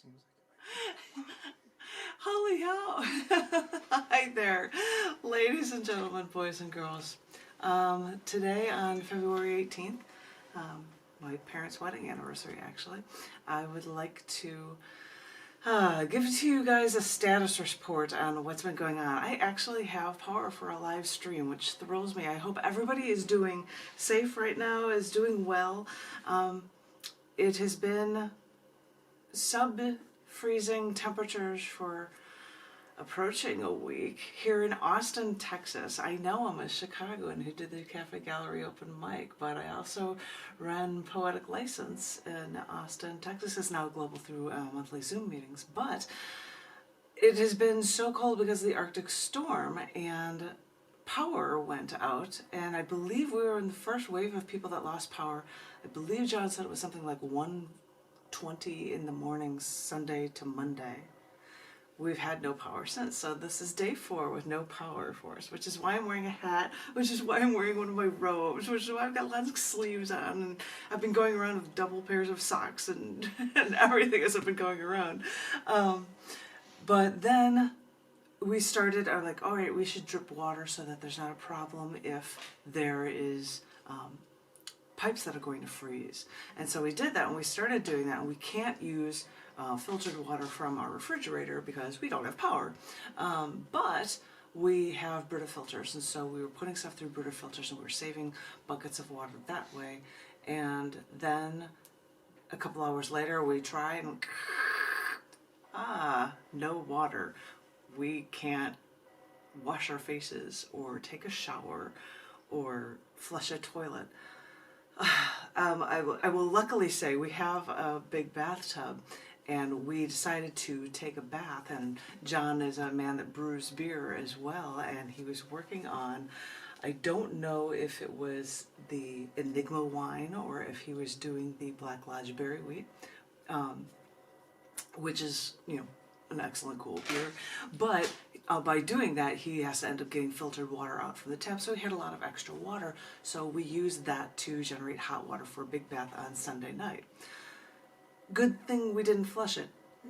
Seems like Holy hell! Hi there, ladies and gentlemen, boys and girls. Today on February 18th, my parents' wedding anniversary actually, I would like to give to you guys a status report on what's been going on. I actually have power for a live stream, which thrills me. I hope everybody is doing safe right now, is doing well. It has been sub-freezing temperatures for approaching a week here in Austin, Texas. I know I'm a Chicagoan who did the Cafe Gallery open mic, but I also run Poetic license in Austin, Texas. Is now global through monthly Zoom meetings, but it has been so cold because of the Arctic storm and power went out, and I believe we were in the first wave of people that lost power. I believe John said it was something like 1:20 in the morning, Sunday to Monday. We've had no power since, so this is day 4 with no power for us, which is why I'm wearing a hat, which is why I'm wearing one of my robes, which is why I've got lots of sleeves on, and I've been going around with double pairs of socks and, and everything as I've been going around. But then we started, I'm like, all right, we should drip water so that there's not a problem if there is pipes that are going to freeze. And so we did that, and we started doing that, and we can't use filtered water from our refrigerator because we don't have power. But we have Brita filters, and so we were putting stuff through Brita filters, and we were saving buckets of water that way. And then a couple hours later we try and no water. We can't wash our faces or take a shower or flush a toilet. I will luckily say we have a big bathtub, and we decided to take a bath, and John is a man that brews beer as well, and he was working on, I don't know if it was the Enigma wine or if he was doing the Black Lodge Berry Wheat, which is, you know, an excellent cool beer, but by doing that he has to end up getting filtered water out from the tap, so he had a lot of extra water, so we used that to generate hot water for a big bath on Sunday night. Good thing we didn't flush it.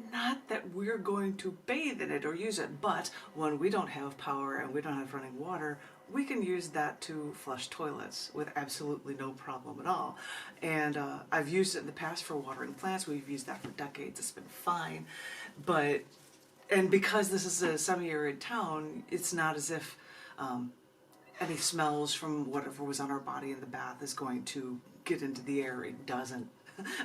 Not that we're going to bathe in it or use it, but when we don't have power and we don't have running water, we can use that to flush toilets with absolutely no problem at all. And I've used it in the past for watering plants. We've used that for decades. It's been fine. And because this is a semi-arid town, it's not as if any smells from whatever was on our body in the bath is going to get into the air. It doesn't.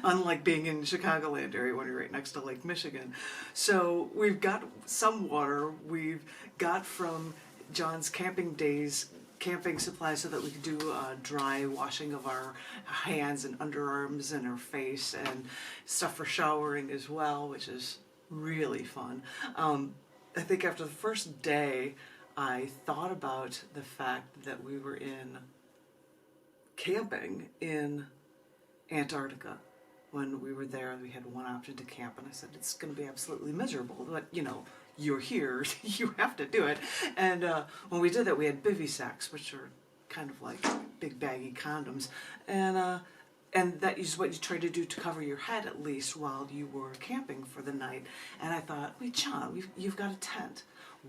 Unlike being in Chicagoland area when you're right next to Lake Michigan. So we've got some water. We've got from John's camping days camping supplies so that we could do dry washing of our hands and underarms and our face, and stuff for showering as well, which is really fun. I think after the first day I thought about the fact that we were camping in Antarctica. When we were there, we had one option to camp, and I said, it's going to be absolutely miserable, but you know, you're here, you have to do it. And when we did that, we had bivy sacks, which are kind of like big baggy condoms, and that is what you try to do to cover your head at least while you were camping for the night. And I thought, wait, John, you've got a tent.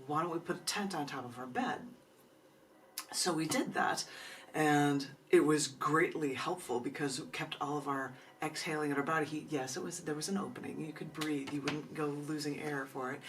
Why don't we put a tent on top of our bed? So we did that, and it was greatly helpful because it kept all of our exhaling in our body heat. Yes, there was an opening. You could breathe. You wouldn't go losing air for it.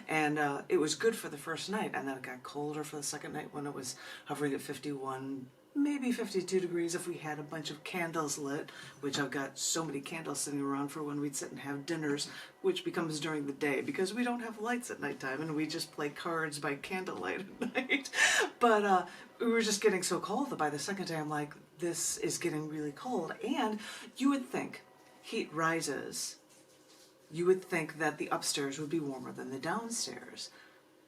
And it was good for the first night, and then it got colder for the second night when it was hovering at 51, maybe 52 degrees if we had a bunch of candles lit, which I've got so many candles sitting around for when we'd sit and have dinners, which becomes during the day because we don't have lights at nighttime and we just play cards by candlelight at night. But we were just getting so cold that by the second day I'm like, this is getting really cold. And you would think heat rises. You would think that the upstairs would be warmer than the downstairs,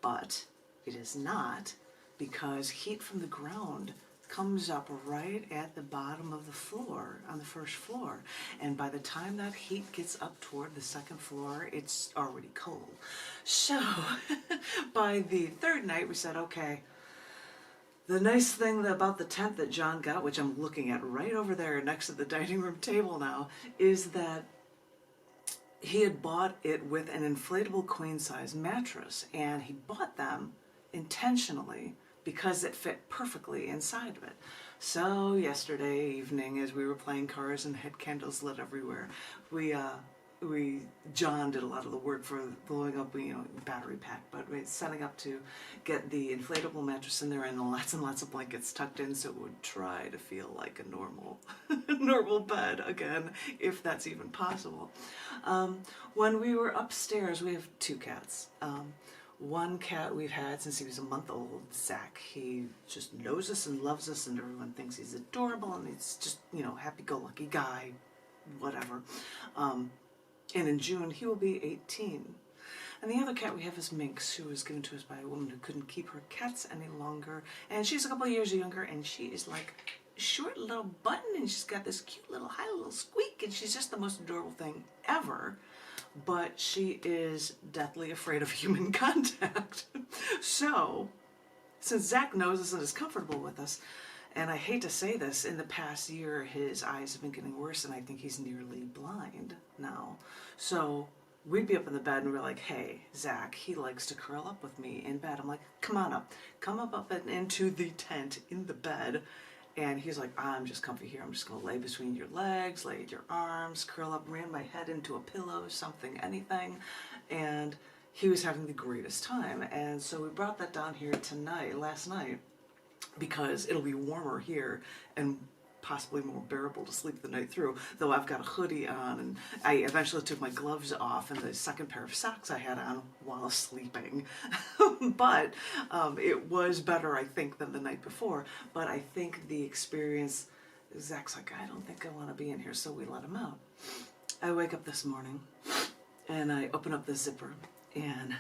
but it is not, because heat from the ground comes up right at the bottom of the floor, on the first floor, and by the time that heat gets up toward the second floor, it's already cold. So by the third night we said, okay, the nice thing about the tent that John got, which I'm looking at right over there next to the dining room table now, is that he had bought it with an inflatable queen size mattress, and he bought them intentionally because it fit perfectly inside of it. So yesterday evening, as we were playing cards and had candles lit everywhere, John did a lot of the work for blowing up, battery pack, but we're setting up to get the inflatable mattress in there and lots of blankets tucked in, so it would try to feel like a normal, normal bed again, if that's even possible. When we were upstairs, we have 2 cats. One cat we've had since he was a month old, Zach. He just knows us and loves us, and everyone thinks he's adorable, and he's just, happy-go-lucky guy, whatever. And in June, he will be 18. And the other cat we have is Minx, who was given to us by a woman who couldn't keep her cats any longer. And she's a couple of years younger, and she is like a short little button, and she's got this cute little high little squeak, and she's just the most adorable thing ever. But she is deathly afraid of human contact. So, since Zach knows us and is comfortable with us, and I hate to say this, in the past year his eyes have been getting worse, and I think he's nearly blind now. So we'd be up in the bed and we're like, hey, Zach, he likes to curl up with me in bed. I'm like, come on up. Come up and into the tent in the bed. And he's like, I'm just comfy here. I'm just going to lay between your legs, lay your arms, curl up, ran my head into a pillow, something, anything. And he was having the greatest time. And so we brought that down here last night, because it'll be warmer here and possibly more bearable to sleep the night through, though I've got a hoodie on, and I eventually took my gloves off and the second pair of socks I had on while sleeping. But it was better, I think, than the night before. But I think the experience, Zach's like, I don't think I want to be in here, so we let him out. I wake up this morning and I open up the zipper, and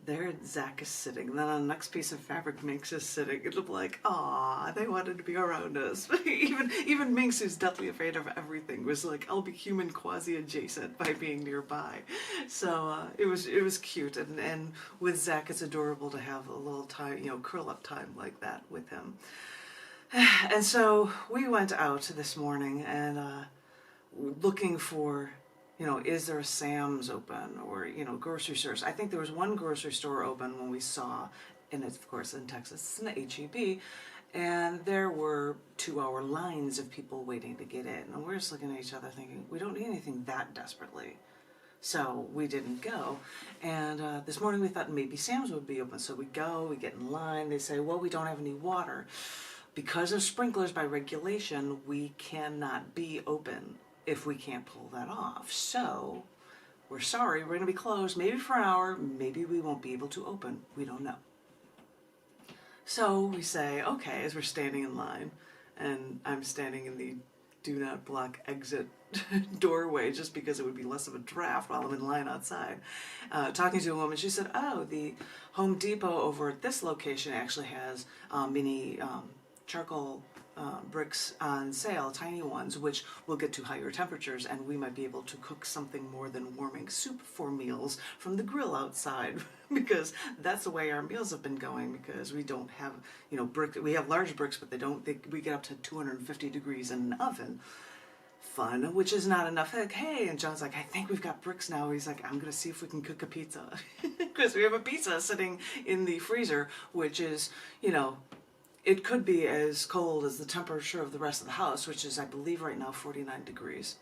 there Zach is sitting. Then on the next piece of fabric, Minx is sitting. It'll be like, aw, they wanted to be around us. even Minx, who's deathly afraid of everything, was like, I'll be human quasi-adjacent by being nearby. So it was cute. And with Zach, it's adorable to have a little time, curl-up time like that with him. And so we went out this morning and looking for, is there a Sam's open, or, grocery stores. I think there was one grocery store open when we saw, and it's, of course, in Texas, it's an H-E-B, and there were 2-hour lines of people waiting to get in. And we're just looking at each other thinking, we don't need anything that desperately. So we didn't go. And this morning we thought maybe Sam's would be open. So we go, we get in line, they say, well, we don't have any water. Because of sprinklers by regulation, we cannot be open if we can't pull that off. So we're sorry, we're going to be closed maybe for an hour, maybe we won't be able to open, we don't know. So we say, okay, as we're standing in line, and I'm standing in the do not block exit doorway just because it would be less of a draft while I'm in line outside, talking to a woman. She said, oh, the Home Depot over at this location actually has mini charcoal bricks on sale, tiny ones, which will get to higher temperatures, and we might be able to cook something more than warming soup for meals from the grill outside, because that's the way our meals have been going, because we don't have, brick. We have large bricks, but we get up to 250 degrees in an oven. Fun, which is not enough. Like, hey, and John's like, I think we've got bricks now. He's like, I'm going to see if we can cook a pizza, because we have a pizza sitting in the freezer, which is, it could be as cold as the temperature of the rest of the house, which is, I believe, right now 49 degrees.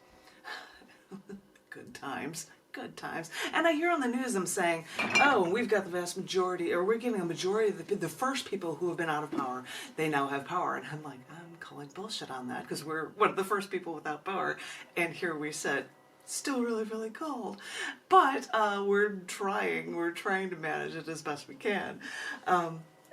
Good times. Good times. And I hear on the news them saying, oh, we've got the vast majority, or we're getting a majority of the first people who have been out of power, they now have power. And I'm like, I'm calling bullshit on that, because we're one of the first people without power. And here we sit, still really, really cold. But we're trying to manage it as best we can.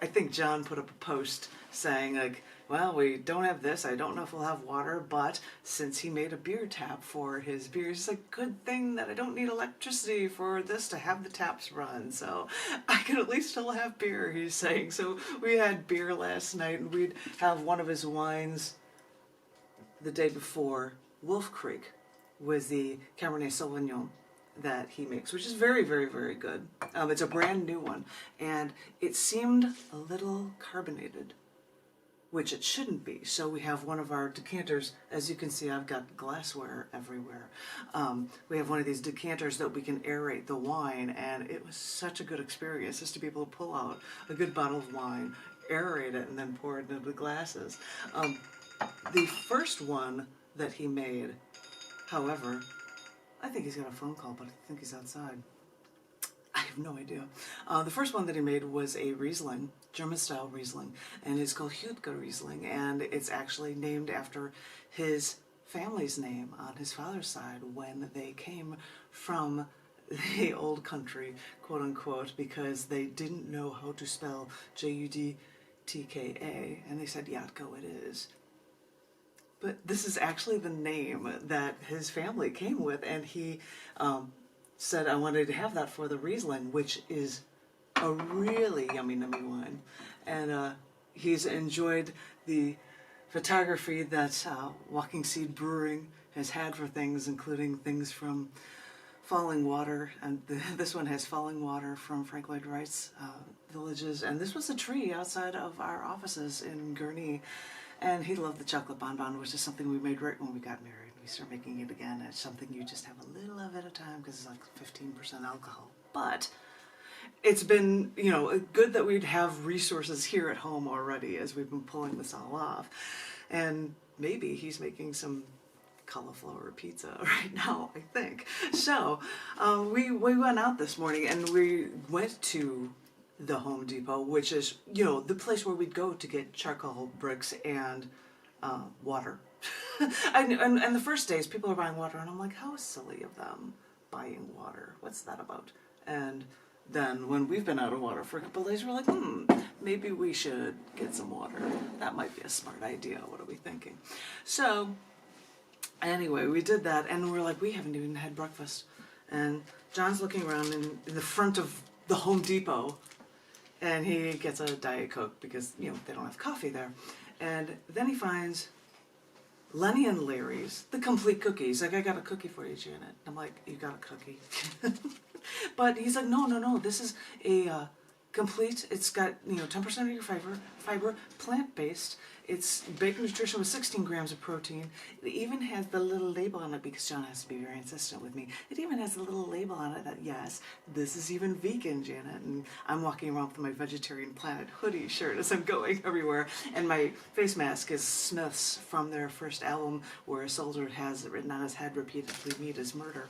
I think John put up a post saying, like, well, we don't have this, I don't know if we'll have water, but since he made a beer tap for his beers, it's a good thing that I don't need electricity for this to have the taps run, so I can at least still have beer, he's saying. So we had beer last night, and we'd have one of his wines the day before, Wolf Creek, was the Cabernet Sauvignon that he makes, which is very, very, very good. It's a brand new one, and it seemed a little carbonated, which it shouldn't be. So we have one of our decanters. As you can see, I've got glassware everywhere. We have one of these decanters that we can aerate the wine, and it was such a good experience just to be able to pull out a good bottle of wine, aerate it, and then pour it into the glasses. The first one that he made, however, I think he's got a phone call, but I think he's outside. I have no idea. The first one that he made was a Riesling, German-style Riesling, and it's called Hütke Riesling, and it's actually named after his family's name on his father's side when they came from the old country, quote-unquote, because they didn't know how to spell Judtka, and they said, Yatko it is. But this is actually the name that his family came with, and he said I wanted to have that for the Riesling, which is a really yummy wine. And he's enjoyed the photography that Walking Seed Brewing has had for things, including things from Falling Water, and this one has Falling Water from Frank Lloyd Wright's Villages, and this was a tree outside of our offices in Gurnee. And he loved the chocolate bonbon, which is something we made right when we got married. We started making it again. It's something you just have a little of at a time because it's like 15% alcohol. But it's been, you know, good that we'd have resources here at home already as we've been pulling this all off. And maybe he's making some cauliflower pizza right now, I think. So we went out this morning and we went to the Home Depot, which is, you know, the place where we'd go to get charcoal bricks and water. and the first days people are buying water and I'm like, how silly of them buying water. What's that about? And then when we've been out of water for a couple of days, we're like, maybe we should get some water. That might be a smart idea. What are we thinking? So anyway, we did that and we're like, we haven't even had breakfast. And John's looking around in the front of the Home Depot, and he gets a Diet Coke because, you know, they don't have coffee there. And then he finds Lenny and Larry's, the complete cookies. Like, I got a cookie for you, Janet. I'm like, you got a cookie? But he's like, no, this is a complete, it's got, you know, 10% of your fiber, plant-based. It's baked nutrition with 16 grams of protein. It even has the little label on it, because John has to be very insistent with me. It even has a little label on it that, yes, this is even vegan, Janet. And I'm walking around with my Vegetarian Planet hoodie shirt as I'm going everywhere. And my face mask is Smith's from their first album, where a soldier has it written on his head repeatedly, meat is murder.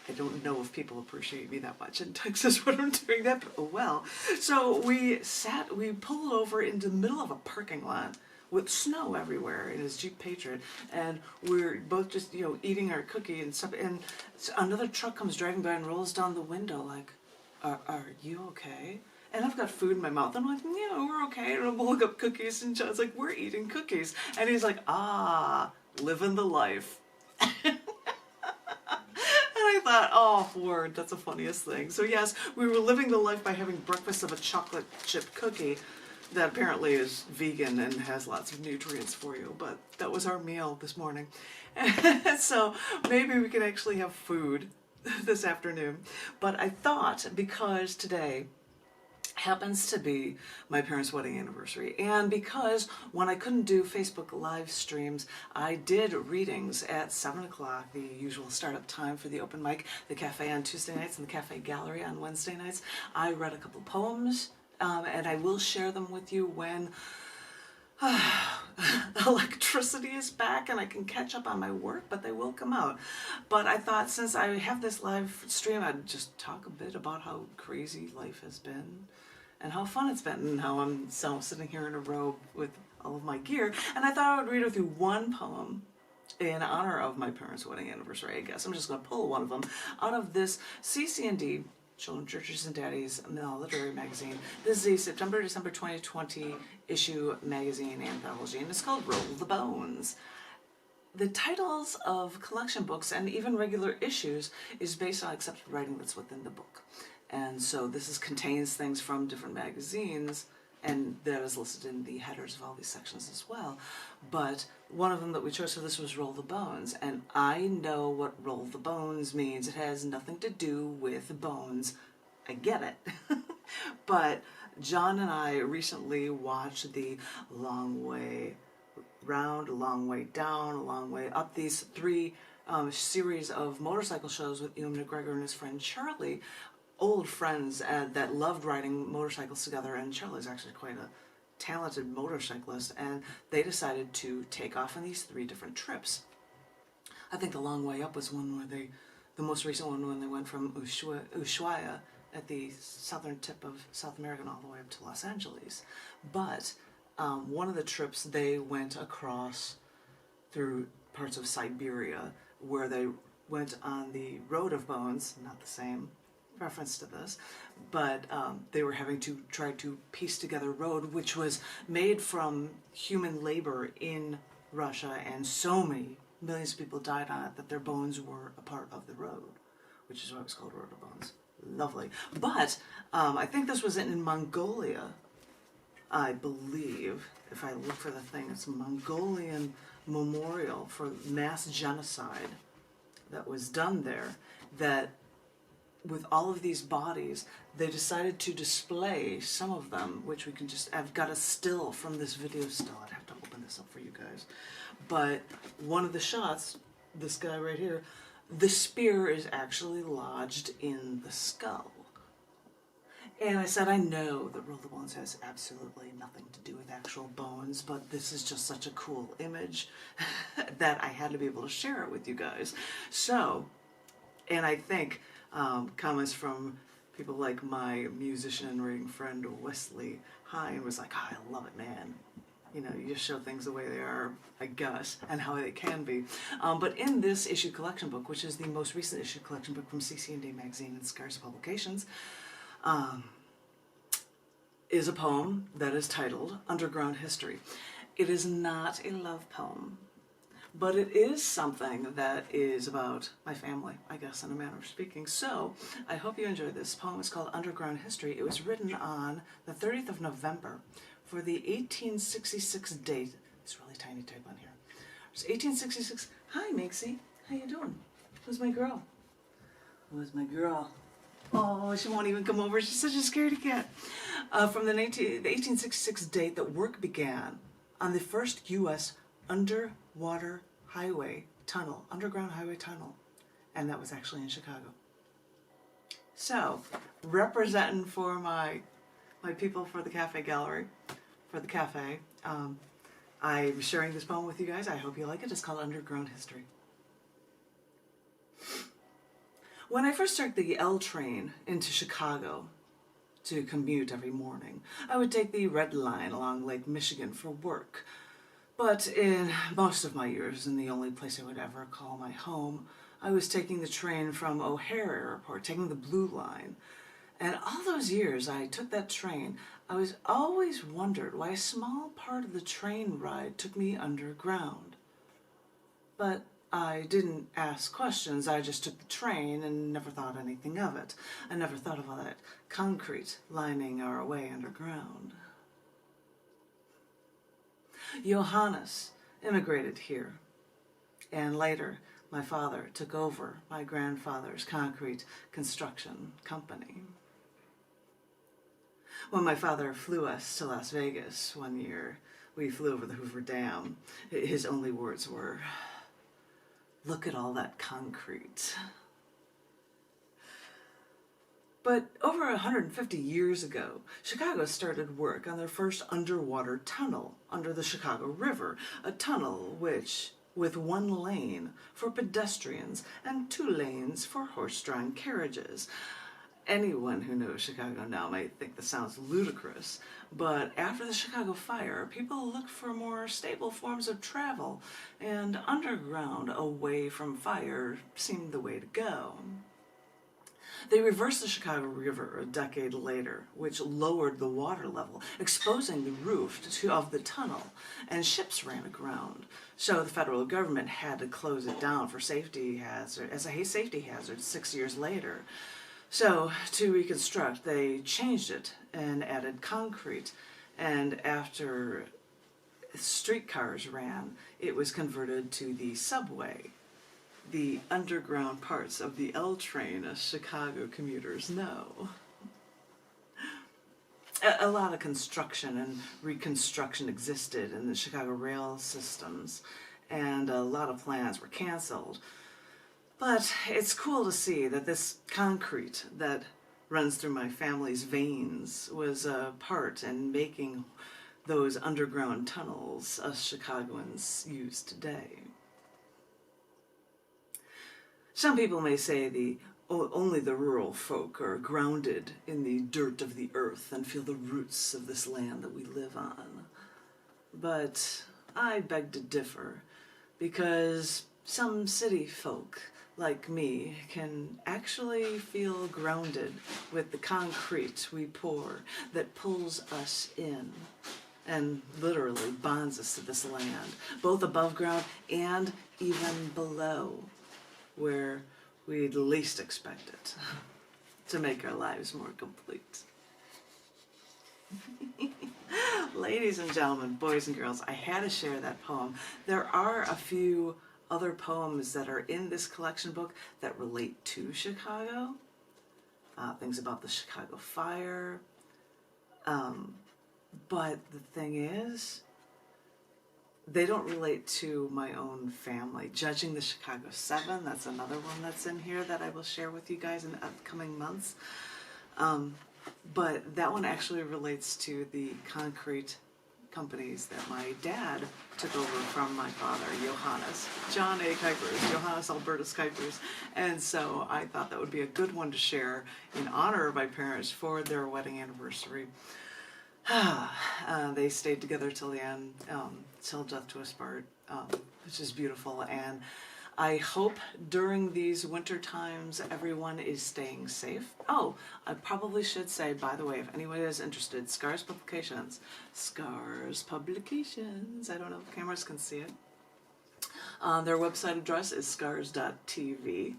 I don't know if people appreciate me that much in Texas when I'm doing that, but oh well. So we pulled over into the middle of a parking lot with snow everywhere in his Jeep Patriot, and we're both just, you know, eating our cookie and stuff, and another truck comes driving by and rolls down the window like, are you okay? And I've got food in my mouth. I'm like, yeah, we're okay. And I'm holding up cookies, and John's like, we're eating cookies. And he's like, living the life. I thought, oh, word, that's the funniest thing. So yes, we were living the life by having breakfast of a chocolate chip cookie that apparently is vegan and has lots of nutrients for you, but that was our meal this morning. So maybe we can actually have food this afternoon. But I thought, because today happens to be my parents' wedding anniversary, and because when I couldn't do Facebook live streams, I did readings at 7 o'clock, the usual startup time for the open mic, the cafe on Tuesday nights and the cafe gallery on Wednesday nights. I read a couple poems, and I will share them with you when electricity is back and I can catch up on my work, but they will come out. But I thought, since I have this live stream, I'd just talk a bit about how crazy life has been and how fun it's been, and how I'm sitting here in a robe with all of my gear. And I thought I would read with you one poem in honor of my parents' wedding anniversary, I guess. I'm just going to pull one of them out of this cc&d, Children, Churches, and Daddies literary magazine. This is a September-December 2020 issue magazine anthology, and it's called Roll the Bones. The titles of collection books and even regular issues is based on accepted writing that's within the book. And so this contains things from different magazines, and that is listed in the headers of all these sections as well. But one of them that we chose for this was Roll the Bones, and I know what Roll the Bones means. It has nothing to do with bones. I get it. But John and I recently watched the Long Way Round, A Long Way Down, A Long Way Up, these three series of motorcycle shows with Ewan McGregor and his friend Charlie, old friends that loved riding motorcycles together, and Charlie's actually quite a talented motorcyclist, and they decided to take off on these three different trips. I think the Long Way Up was one where the most recent one, when they went from Ushuaia at the southern tip of South America and all the way up to Los Angeles. But one of the trips they went across through parts of Siberia, where they went on the Road of Bones, not the same reference to this, but they were having to try to piece together a road which was made from human labor in Russia, and so many millions of people died on it that their bones were a part of the road, which is why it was called Road of Bones. Lovely. But I think this was in Mongolia, I believe. If I look for the thing, it's a Mongolian memorial for mass genocide that was done there, that with all of these bodies, they decided to display some of them, which we can just, I've got a still from this video still. I'd have to open this up for you guys. But one of the shots, this guy right here, the spear is actually lodged in the skull. And I said, I know that Roll the Bones has absolutely nothing to do with actual bones, but this is just such a cool image that I had to be able to share it with you guys. So, and I think comments from people like my musician and writing friend Wesley Hine was like, oh, I love it, man. You know, you just show things the way they are, I guess, and how they can be. But in this issue collection book, which is the most recent issue collection book from cc&d Magazine and Scarce Publications, is a poem that is titled Underground History. It is not a love poem, but it is something that is about my family, I guess, in a manner of speaking. So I hope you enjoy this poem. It's called Underground History. It was written on the 30th of November for the 1866 date. It's really tiny type on here. It's 1866. Hi, Mixie. How you doing? Who's my girl? Who's my girl? Oh, she won't even come over. She's such a scaredy cat. From the 1866 date that work began on the first U.S. underwater highway tunnel, underground highway tunnel, and that was actually in Chicago. So, representing for my people for the cafe gallery, for the cafe, I'm sharing this poem with you guys. I hope you like it. It's called Underground History. When I first took the L train into Chicago to commute every morning, I would take the Red Line along Lake Michigan for work. But in most of my years, and the only place I would ever call my home, I was taking the train from O'Hare Airport, taking the Blue Line. And all those years I took that train, I was always wondered why a small part of the train ride took me underground. But I didn't ask questions. I just took the train and never thought anything of it. I never thought of all that concrete lining our way underground. Johannes immigrated here, and later my father took over my grandfather's concrete construction company. When my father flew us to Las Vegas one year, we flew over the Hoover Dam. His only words were, "Look at all that concrete." But over 150 years ago, Chicago started work on their first underwater tunnel under the Chicago River, a tunnel which, with one lane for pedestrians and 2 lanes for horse-drawn carriages. Anyone who knows Chicago now might think this sounds ludicrous, but after the Chicago fire, people looked for more stable forms of travel, and underground, away from fire, seemed the way to go. They reversed the Chicago River a decade later, which lowered the water level, exposing the roof of the tunnel, and ships ran aground. So the federal government had to close it down for safety hazard, as a safety hazard 6 years later. So to reconstruct, they changed it and added concrete, and after streetcars ran, it was converted to the subway, the underground parts of the L train, as Chicago commuters know. a lot of construction and reconstruction existed in the Chicago rail systems, and a lot of plans were canceled. But it's cool to see that this concrete that runs through my family's veins was a part in making those underground tunnels us Chicagoans use today. Some people may say only the rural folk are grounded in the dirt of the earth and feel the roots of this land that we live on. But I beg to differ, because some city folk like me can actually feel grounded with the concrete we pour that pulls us in and literally bonds us to this land, both above ground and even below, where we'd least expect it, to make our lives more complete. Ladies and gentlemen, boys and girls, I had to share that poem. There are a few other poems that are in this collection book that relate to Chicago. Things about the Chicago fire. But the thing is, they don't relate to my own family. Judging the Chicago 7, that's another one that's in here that I will share with you guys in the upcoming months. But that one actually relates to the concrete companies that my dad took over from my father, Johannes. John A. Kuypers, Johannes Albertus Kuypers. And so I thought that would be a good one to share in honor of my parents for their wedding anniversary. They stayed together till the end, till death do us part, which is beautiful. And I hope during these winter times everyone is staying safe. Oh, I probably should say, by the way, if anyone is interested, Scars Publications. Scars Publications. I don't know if cameras can see it. Their website address is scars.tv.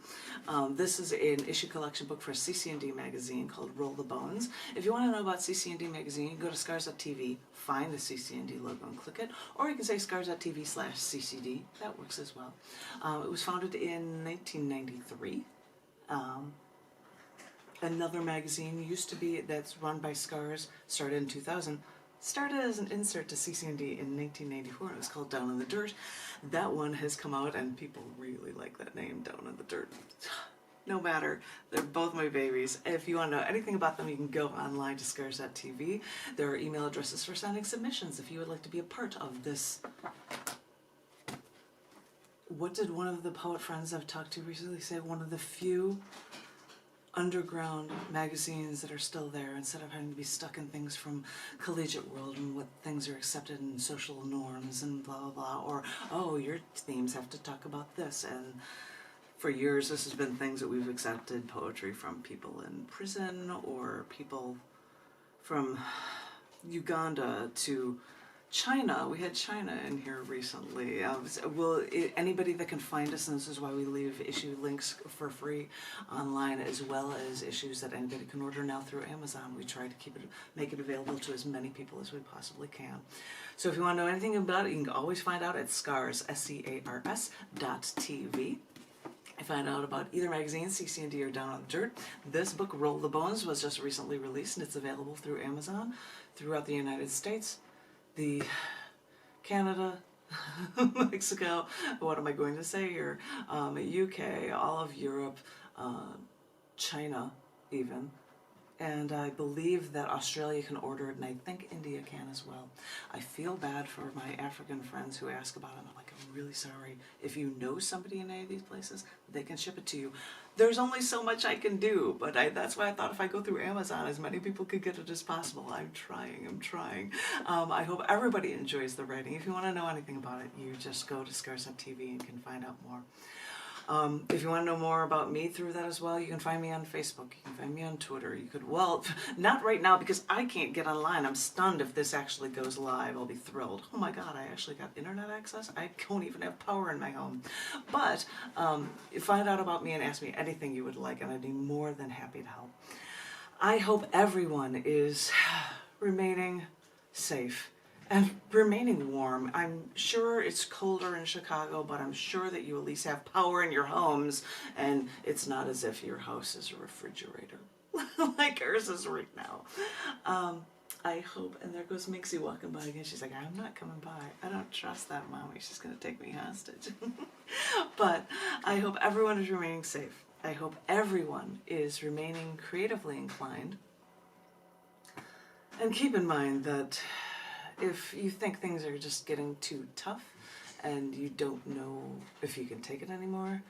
This is an issue collection book for cc&d magazine called Roll the Bones. If you want to know about cc&d magazine, you can go to scars.tv, find the cc&d logo and click it, or you can say scars.tv/ccd. That works as well. It was founded in 1993. Another magazine used to be, that's run by Scars, started in 2000. Started as an insert to cc&d in 1994. It was called Down in the Dirt. That one has come out and people really like that name, Down in the Dirt. No matter, they're both my babies. If you want to know anything about them, you can go online to scars.tv. There are email addresses for sending submissions if you would like to be a part of this. What did one of the poet friends I've talked to recently say? One of the few underground magazines that are still there, instead of having to be stuck in things from collegiate world and what things are accepted in social norms and blah blah blah, or oh, your themes have to talk about this. And for years this has been things that we've accepted poetry from people in prison or people from Uganda to China. We had China in here recently. Anybody that can find us, and this is why we leave issue links for free online, as well as issues that anybody can order now through Amazon. We try to make it available to as many people as we possibly can. So if you want to know anything about it, you can always find out at scars, scars.tv. I find out about either magazine, cc&d or Down on the Dirt. This book, Roll the Bones, was just recently released, and it's available through Amazon throughout the United States, Canada, Mexico, what am I going to say here, UK, all of Europe, China even, and I believe that Australia can order it, and I think India can as well. I feel bad for my African friends who ask about it. I'm like, I'm really sorry. If you know somebody in any of these places, they can ship it to you. There's only so much I can do, but that's why I thought if I go through Amazon, as many people could get it as possible. I'm trying. I hope everybody enjoys the writing. If you want to know anything about it, you just go to scars.tv and can find out more. If you want to know more about me through that as well, you can find me on Facebook, you can find me on Twitter, you could, well, not right now because I can't get online. I'm stunned if this actually goes live. I'll be thrilled. Oh my God, I actually got internet access? I don't even have power in my home. But find out about me and ask me anything you would like, and I'd be more than happy to help. I hope everyone is remaining safe and remaining warm. I'm sure it's colder in Chicago, but I'm sure that you at least have power in your homes, and it's not as if your house is a refrigerator like ours is right now. I hope, and there goes Mixie walking by again. She's like, I'm not coming by. I don't trust that mommy. She's going to take me hostage. But I hope everyone is remaining safe. I hope everyone is remaining creatively inclined. And keep in mind that if you think things are just getting too tough and you don't know if you can take it anymore,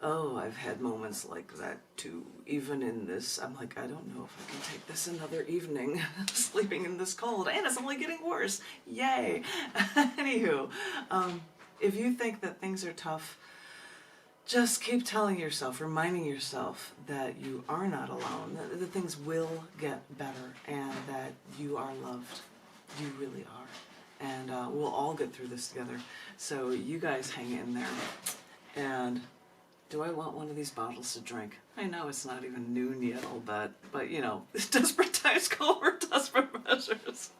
oh, I've had moments like that too. Even in this, I'm like, I don't know if I can take this another evening, sleeping in this cold, and it's only getting worse. Yay! Anywho, if you think that things are tough, just keep telling yourself, reminding yourself that you are not alone, that things will get better, and that you are loved. You really are. And we'll all get through this together. So you guys hang in there. And do I want one of these bottles to drink? I know it's not even noon yet, I'll bet. But, you know, desperate times call for desperate measures.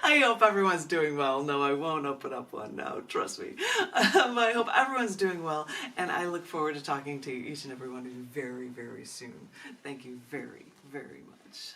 I hope everyone's doing well. No, I won't open up one now, trust me. I hope everyone's doing well, and I look forward to talking to each and every one of you very, very soon. Thank you very, very much.